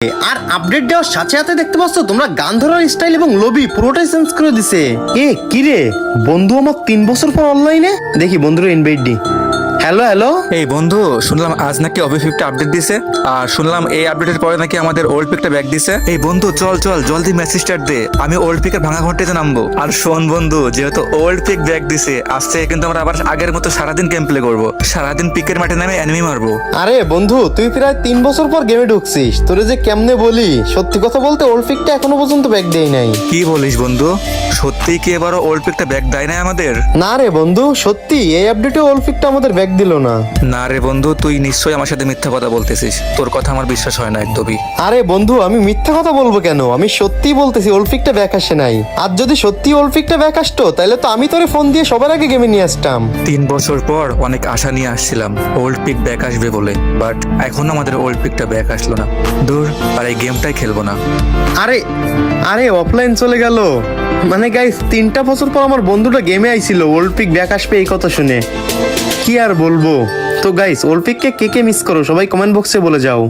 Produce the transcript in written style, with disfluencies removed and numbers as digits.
আর update দেওয়ার সাথে সাথে দেখতে পাচ্ছ তোমরা গান ধরার স্টাইল এবং লবি পুরোটাই চেঞ্জ করে দিছে। কিরে বন্ধু আমার 3 বছর পর অনলাইনে দেখি বন্ধুরা ইনভাইট দি। হ্যালো হ্যালো এই বন্ধু, শুনলাম আজ নাকি অফিস 50 আপডেট দিছে, আর শুনলাম এই আপডেটের পরে নাকি আমাদের ওল্ড পিকটা ব্যাক দিছে। এই বন্ধু চল চল জলদি মেসেজ স্টার্ট দে, আমি ওল্ড পিকের ভাঙা ঘরটিতে নামবো। আর শোন বন্ধু, যেহেতু ওল্ড পিক ব্যাক দিছে, আজকে কিন্তু আমরা আবার আগের মতো সারাদিন গেম প্লে করবো, সারাদিন পিকের মাঠে নামে এনিমি মারবো। আরে বন্ধু তুই প্রায় 3 বছর পর গেমে ঢুকছিস, তোরে যে কেমনে বলি, সত্যি কথা বলতে ওল্ড পিকটা এখনো পর্যন্ত ব্যাক দেই নাই। কি বলিস বন্ধু, সত্যি কি এবারও ওল্ড পিকটা ব্যাক দেয় না আমাদের? না রে বন্ধু, সত্যি এই আপডেটে ওল্ড পিকটা আমাদের ব্যাক দিল না। না রে বন্ধু, তুই নিশ্চয়ই আমার সাথে মিথ্যা কথা বলতেছিস, তোর কথা আমার বিশ্বাস হয় না একদমই। আরে বন্ধু আমি মিথ্যা কথা বলবো কেন, আমি সত্যিই বলতেছি ওল্ড পিকটা ব্যাক আসে নাই। আর যদি সত্যি ওল্ড পিকটা ব্যাক আসতো তাহলে তো আমি তোরে ফোন দিয়ে সবার আগে গেমে নিয়ে আসতাম। 3 বছর পর অনেক আশা নিয়ে আসছিলাম ওল্ড পিক ব্যাক আসবে বলে, বাট এখনো আমাদের ওল্ড পিকটা ব্যাক আসলো না। দূর, আর এই গেমটাই খেলবো না। আরে আরে অফলাইন চলে গেল, মানে গাইস 3টা বছর পর আমার বন্ধুটা গেমে আইছিল ওল্ড পিক ব্যাক আসবে এই কথা শুনে। কি আর বলবো। তো গাইস ওল্ড পিককে কে কে মিস করো সবাই কমেন্ট বক্সে বলে যাও।